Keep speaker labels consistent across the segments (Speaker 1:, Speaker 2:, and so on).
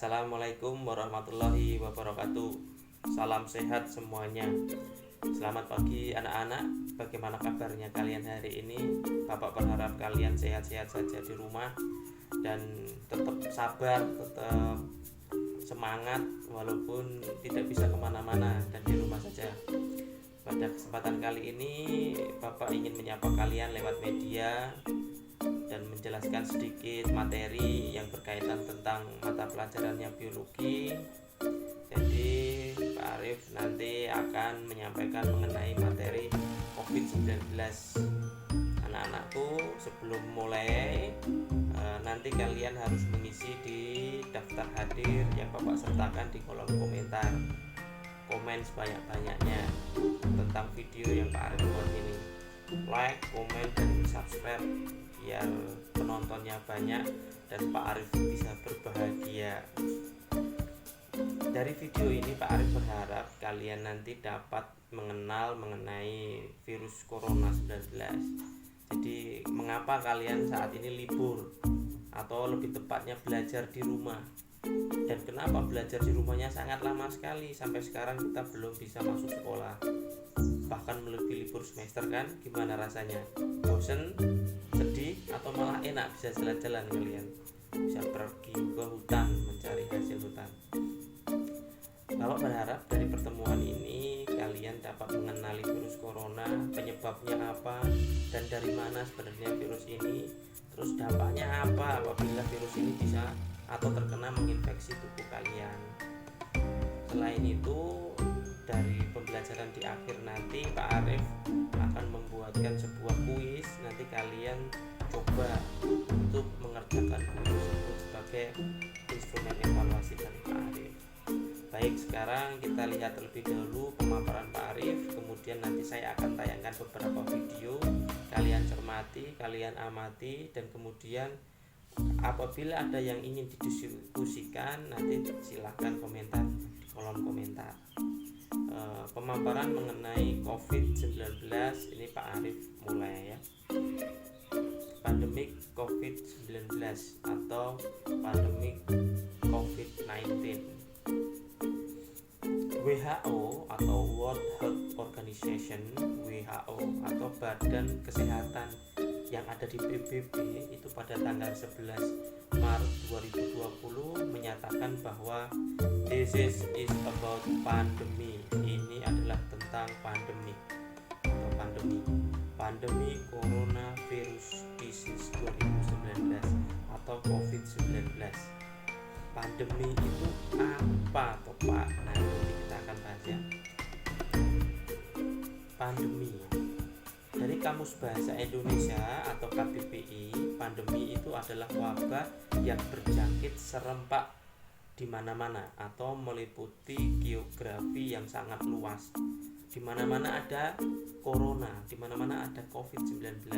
Speaker 1: Assalamualaikum warahmatullahi wabarakatuh. Salam sehat semuanya. Selamat pagi anak-anak. Bagaimana kabarnya kalian hari ini? Bapak berharap kalian sehat-sehat saja di rumah dan tetap sabar, tetap semangat walaupun tidak bisa kemana-mana dan di rumah saja. Pada kesempatan kali ini Bapak ingin menyapa kalian lewat media dan menjelaskan sedikit materi yang berkaitan tentang mata pelajarannya biologi. Jadi Pak Arif nanti akan menyampaikan mengenai materi COVID-19. Anak-anakku, sebelum mulai nanti kalian harus mengisi di daftar hadir yang Bapak sertakan di kolom komentar. Komen sebanyak-banyaknya tentang video yang Pak Arif buat ini. Like, komen, dan subscribe biar penontonnya banyak dan Pak Arif bisa berbahagia. Dari video ini Pak Arif berharap kalian nanti dapat mengenal mengenai virus corona 19. Jadi mengapa kalian saat ini libur atau lebih tepatnya belajar di rumah, dan kenapa belajar di rumahnya sangat lama sekali sampai sekarang kita belum bisa masuk sekolah, bahkan melebihi libur semester kan. Gimana rasanya? Bosen, sedih, atau malah enak bisa jalan-jalan kalian, bisa pergi ke hutan mencari hasil hutan. Bapak berharap dari pertemuan ini kalian dapat mengenali virus corona, penyebabnya apa, dan dari mana sebenarnya virus ini, terus dampaknya apa apabila virus ini bisa atau terkena menginfeksi tubuh kalian. Selain itu, dari pembelajaran di akhir nanti Pak Arif akan membuatkan sebuah kuis. Nanti kalian coba untuk mengerjakan kuis tersebut sebagai instrumen evaluasi dari Pak Arif. Baik, sekarang kita lihat terlebih dahulu pemaparan Pak Arif. Kemudian nanti saya akan tayangkan beberapa video. Kalian cermati, kalian amati, dan kemudian apabila ada yang ingin didiskusikan nanti silahkan komentar di kolom komentar. Pemaparan mengenai COVID-19 ini Pak Arif mulai ya. Pandemik COVID-19 atau pandemik COVID-19. WHO atau World Health Organization, WHO atau Badan Kesehatan yang ada di PBB itu pada tanggal 11 Maret 2020 menyatakan bahwa this is about pandemi. Ini adalah tentang pandemi atau pandemi coronavirus disease 2019 atau COVID-19. Pandemi itu apa toh Pak? Nah, nanti kita akan bahas ya. Pandemi dari Kamus Bahasa Indonesia atau KBBI, pandemi itu adalah wabah yang berjangkit serempak di mana-mana atau meliputi geografi yang sangat luas. Di mana-mana ada corona, di mana-mana ada COVID-19.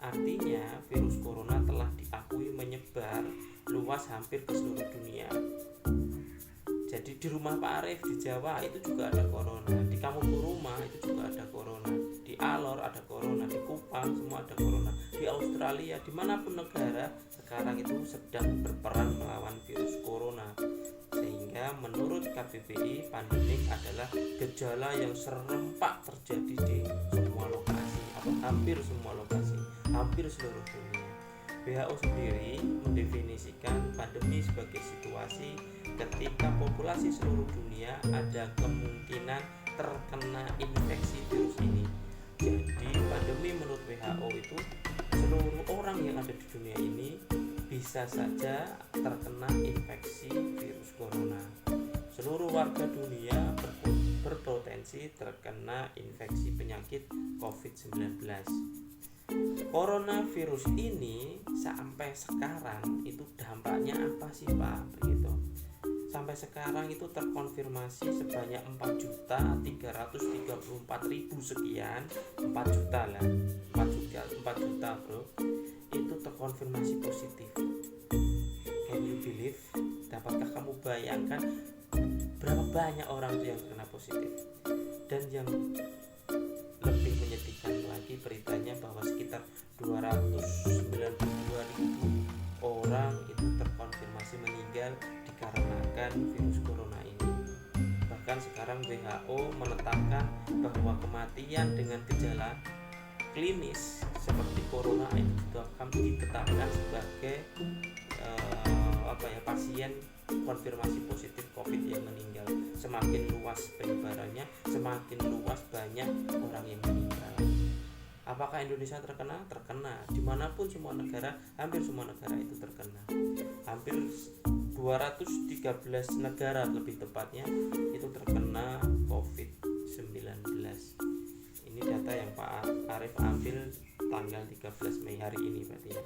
Speaker 1: Artinya virus corona telah diakui menyebar luas hampir ke seluruh dunia. Jadi di rumah Pak Arif di Jawa itu juga ada corona, di kamu rumah itu juga ada corona, di Alor ada corona, di Kupang semua ada corona, di Australia, dimanapun negara sekarang itu sedang berperang melawan virus corona. Sehingga menurut KBBI, pandemik adalah gejala yang serempak terjadi di semua lokasi atau hampir semua lokasi, hampir seluruh dunia. WHO sendiri mendefinisikan pandemi sebagai situasi ketika populasi seluruh dunia ada kemungkinan terkena infeksi virus ini. Jadi pandemi menurut WHO itu seluruh orang yang ada di dunia ini bisa saja terkena infeksi virus corona. Seluruh warga dunia berpotensi terkena infeksi penyakit COVID-19. Coronavirus ini sampai sekarang itu dampaknya apa sih Pak? Begitu. Sampai sekarang itu terkonfirmasi sebanyak 4.334.000 sekian, 4 juta lah, 4 juta bro, itu terkonfirmasi positif. Can you believe? Dapatkah kamu bayangkan berapa banyak orang yang kena positif? Dan yang lebih menyedihkan lagi beritanya bahwa sekitar 292.000 orang itu terkonfirmasi meninggal dikarenakan sekarang WHO menetapkan bahwa kematian dengan gejala klinis seperti corona itu ditetapkan sebagai pasien konfirmasi positif COVID yang meninggal. Semakin luas penyebarannya, semakin luas banyak orang yang meninggal. Apakah Indonesia terkena? Terkena. Dimanapun semua negara, hampir semua negara itu terkena. Hampir 213 negara lebih tepatnya itu terkena COVID-19. Ini data yang Pak Arief ambil tanggal 13 Mei hari ini berarti ya.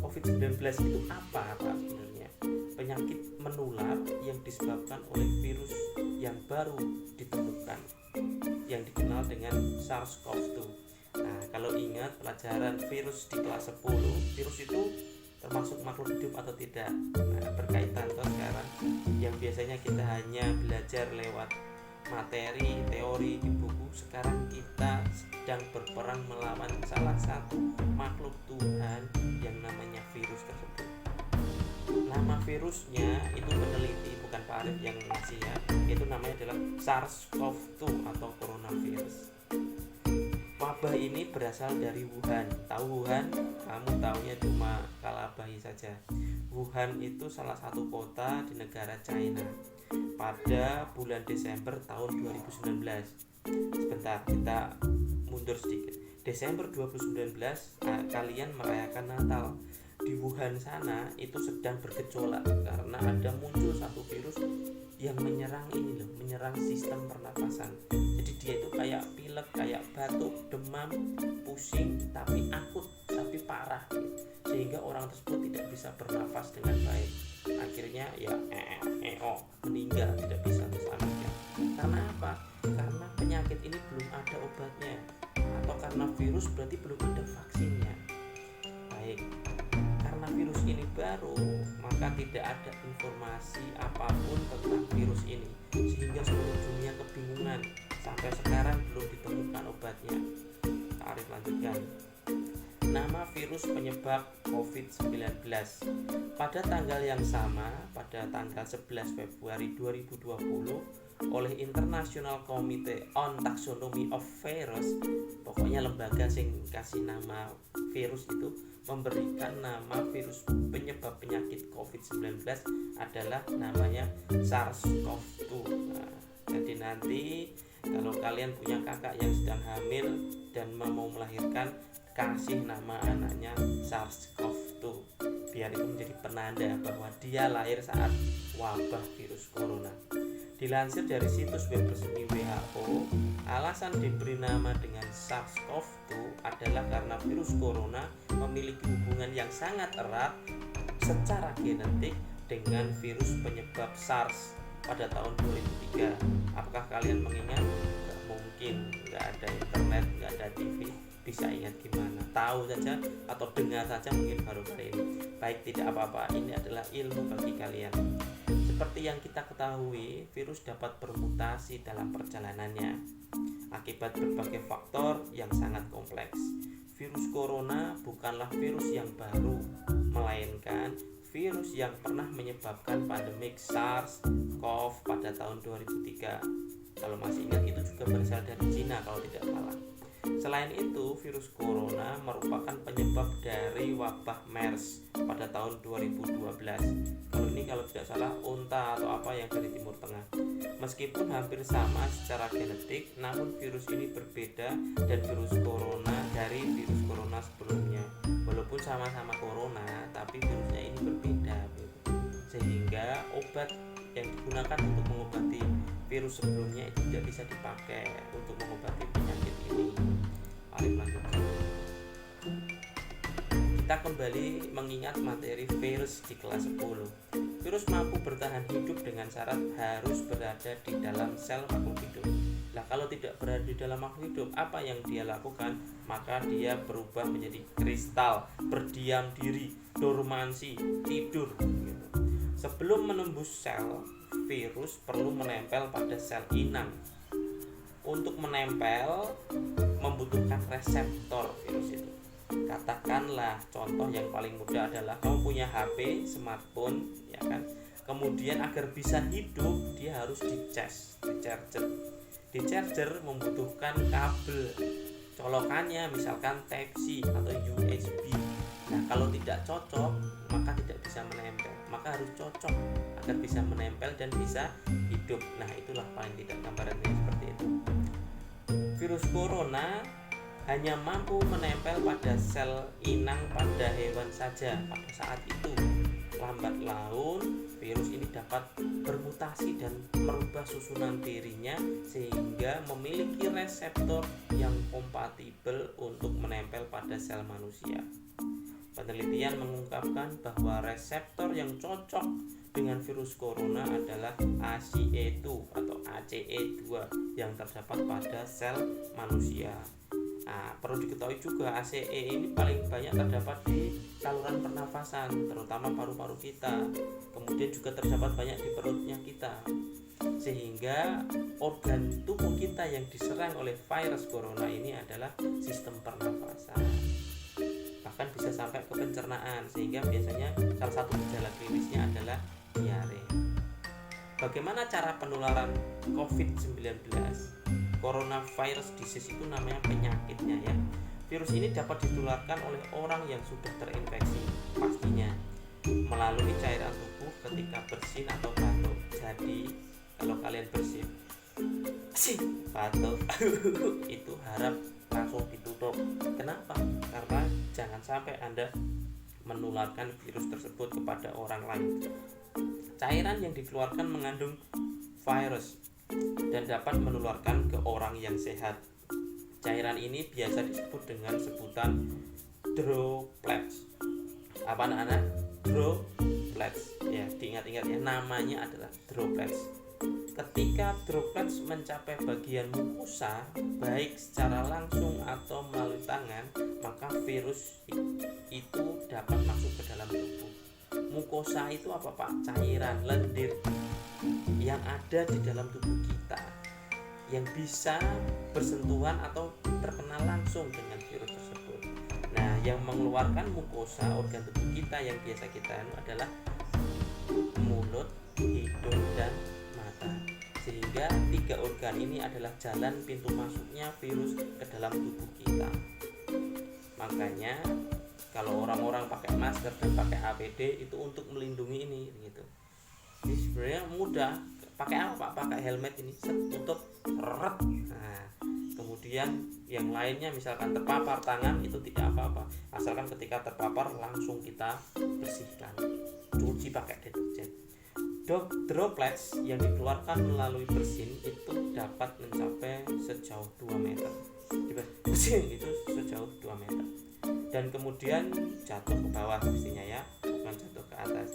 Speaker 1: COVID-19 itu apa Pak sebenarnya? Penyakit menular yang disebabkan oleh virus yang baru ditemukan yang dikenal dengan SARS-CoV-2. Nah, kalau ingat pelajaran virus di kelas 10, virus itu termasuk makhluk hidup atau tidak? Nah, berkaitan toh sekarang yang biasanya kita hanya belajar lewat materi, teori di buku, sekarang kita sedang berperang melawan salah satu makhluk Tuhan yang namanya virus tersebut. Nama virusnya itu peneliti, bukan Pak Arief yang ngasih ya, itu namanya adalah SARS-CoV-2 atau coronavirus. Wabah ini berasal dari Wuhan. Tahu Wuhan? Kamu taunya cuma Kalabahi saja. Wuhan itu salah satu kota di negara China pada bulan Desember tahun 2019. Sebentar, kita mundur sedikit. Desember 2019 kalian merayakan Natal. Di Wuhan sana itu sedang bergejolak karena ada muncul satu virus yang menyerang menyerang sistem pernafasan. Jadi dia itu kayak pilek, kayak batuk, demam, pusing, tapi akut, tapi parah gitu. Sehingga orang tersebut tidak bisa bernafas dengan baik. Akhirnya ya meninggal, tidak bisa bersamakan. Karena apa? Karena penyakit ini belum ada obatnya, atau karena virus berarti belum ada vaksinnya. Baik, karena virus ini baru, maka tidak ada informasi apapun tentang virus ini, sehingga seluruh dunia kebingungan. Sampai sekarang belum ditemukan obatnya. Arief lanjutkan. Nama virus penyebab COVID-19. Pada tanggal yang sama, pada tanggal 11 Februari 2020, oleh International Committee on Taxonomy of Virus, pokoknya lembaga yang kasih nama virus itu, memberikan nama virus penyebab penyakit COVID-19 adalah namanya SARS-CoV-2. Nah, jadi nanti kalau kalian punya kakak yang sedang hamil dan mau melahirkan, kasih nama anaknya SARS-CoV-2 biar itu menjadi penanda bahwa dia lahir saat wabah virus corona. Dilansir dari situs web resmi WHO, alasan diberi nama dengan SARS-CoV-2 adalah karena virus corona memiliki hubungan yang sangat erat secara genetik dengan virus penyebab SARS pada tahun 2003. Apakah kalian mengingat? Nggak mungkin, nggak ada internet, nggak ada TV, bisa ingat gimana? Tahu saja atau dengar saja mungkin baru kali ini. Baik, tidak apa-apa, ini adalah ilmu bagi kalian. Seperti yang kita ketahui, virus dapat bermutasi dalam perjalanannya akibat berbagai faktor yang sangat kompleks. Virus corona bukanlah virus yang baru, melainkan virus yang pernah menyebabkan pandemik SARS-CoV pada tahun 2003. Kalau masih ingat, itu juga berasal dari Cina kalau tidak salah. Selain itu, virus corona merupakan penyebab dari wabah MERS pada tahun 2012. Kalau tidak salah unta atau apa yang dari Timur Tengah. Meskipun hampir sama secara genetik, namun virus ini berbeda dan virus corona dari virus corona sebelumnya. Walaupun sama-sama corona, tapi virusnya ini berbeda. Sehingga obat yang digunakan untuk mengobati virus sebelumnya itu tidak bisa dipakai untuk mengobati penyakit ini. Arief lanjutkan. Kita kembali mengingat materi virus di kelas 10. Virus mampu bertahan hidup dengan syarat harus berada di dalam sel makhluk hidup. Nah, kalau tidak berada di dalam makhluk hidup, apa yang dia lakukan? Maka dia berubah menjadi kristal, berdiam diri, dormansi, tidur gitu. Sebelum menembus sel, virus perlu menempel pada sel inang. Untuk menempel membutuhkan reseptor virus itu. Katakanlah contoh yang paling mudah adalah kamu punya HP, smartphone, ya kan? Kemudian agar bisa hidup dia harus di charger membutuhkan kabel colokannya misalkan Type C atau USB. Nah kalau tidak cocok maka tidak bisa menempel, maka harus cocok agar bisa menempel dan bisa hidup. Nah itulah paling tidak gambarannya seperti itu. Virus corona hanya mampu menempel pada sel inang pada hewan saja pada saat itu. Lambat laun virus ini dapat bermutasi dan merubah susunan dirinya sehingga memiliki reseptor yang kompatibel untuk menempel pada sel manusia. Penelitian mengungkapkan bahwa reseptor yang cocok dengan virus corona adalah ACE2 atau ACE2 yang terdapat pada sel manusia. Nah, perlu diketahui juga ACE ini paling banyak terdapat di saluran pernafasan, terutama paru-paru kita. Kemudian juga terdapat banyak di perutnya kita. Sehingga organ tubuh kita yang diserang oleh virus corona ini adalah sistem pernafasan. Bahkan bisa sampai ke pencernaan, sehingga biasanya salah satu gejala klinisnya adalah diare. Bagaimana cara penularan COVID-19? Coronavirus disease itu namanya penyakitnya ya. Virus ini dapat ditularkan oleh orang yang sudah terinfeksi, pastinya melalui cairan tubuh ketika bersin atau batuk. Jadi kalau kalian bersin, batuk itu harap langsung ditutup. Kenapa? Karena jangan sampai Anda menularkan virus tersebut kepada orang lain. Cairan yang dikeluarkan mengandung virus dan dapat menularkan ke orang yang sehat. Cairan ini biasa disebut dengan sebutan droplets. Apa anak-anak? Droplets. Ya, diingat-ingat ya, namanya adalah droplets. Ketika droplets mencapai bagian mukosa, baik secara langsung atau melalui tangan, maka virus itu dapat masuk ke dalam tubuh. Mukosa itu apa Pak? Cairan, lendir yang ada di dalam tubuh kita yang bisa bersentuhan atau terkena langsung dengan virus tersebut. Nah, yang mengeluarkan mukosa organ tubuh kita yang biasa kita adalah mulut, hidung, dan mata. Sehingga 3 organ ini adalah jalan pintu masuknya virus ke dalam tubuh kita. Makanya kalau orang-orang pakai masker dan pakai APD itu untuk melindungi ini gitu. Jadi sebenarnya mudah. Pakai apa Pak? Pakai helmet ini, tutup, ret. Nah, kemudian yang lainnya misalkan terpapar tangan itu tidak apa-apa, asalkan ketika terpapar langsung kita bersihkan, cuci pakai deterjen. Droplets yang dikeluarkan melalui bersin itu dapat mencapai sejauh 2 meter. Bersin itu sejauh 2 meter. Dan kemudian jatuh ke bawah mestinya ya, bukan jatuh ke atas.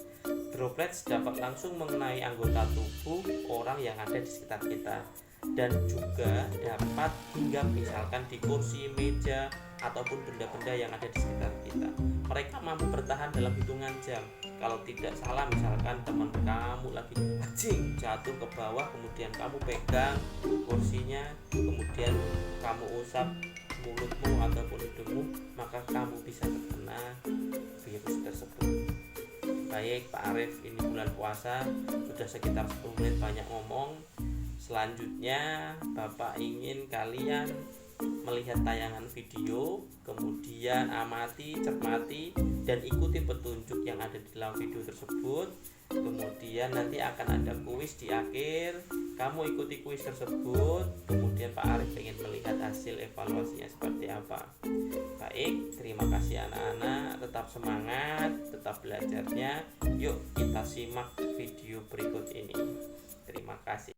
Speaker 1: Droplets dapat langsung mengenai anggota tubuh orang yang ada di sekitar kita dan juga dapat hinggap misalkan di kursi, meja, ataupun benda-benda yang ada di sekitar kita. Mereka mampu bertahan dalam hitungan jam. Kalau tidak salah misalkan teman kamu lagi jatuh ke bawah, kemudian kamu pegang kursinya, kemudian kamu usap mulutmu ataupun hidungmu, maka kamu bisa terkena virus tersebut. Baik Pak Arif, ini bulan puasa sudah sekitar 10 menit banyak ngomong. Selanjutnya Bapak ingin kalian melihat tayangan video, kemudian amati, cermati, dan ikuti petunjuk yang ada di dalam video tersebut. Kemudian nanti akan ada kuis di akhir, kamu ikuti kuis tersebut. Kemudian Pak Arif ingin melihat hasil evaluasinya seperti apa. Baik, terima kasih anak-anak, tetap semangat, tetap belajarnya. Yuk kita simak video berikut ini. Terima kasih.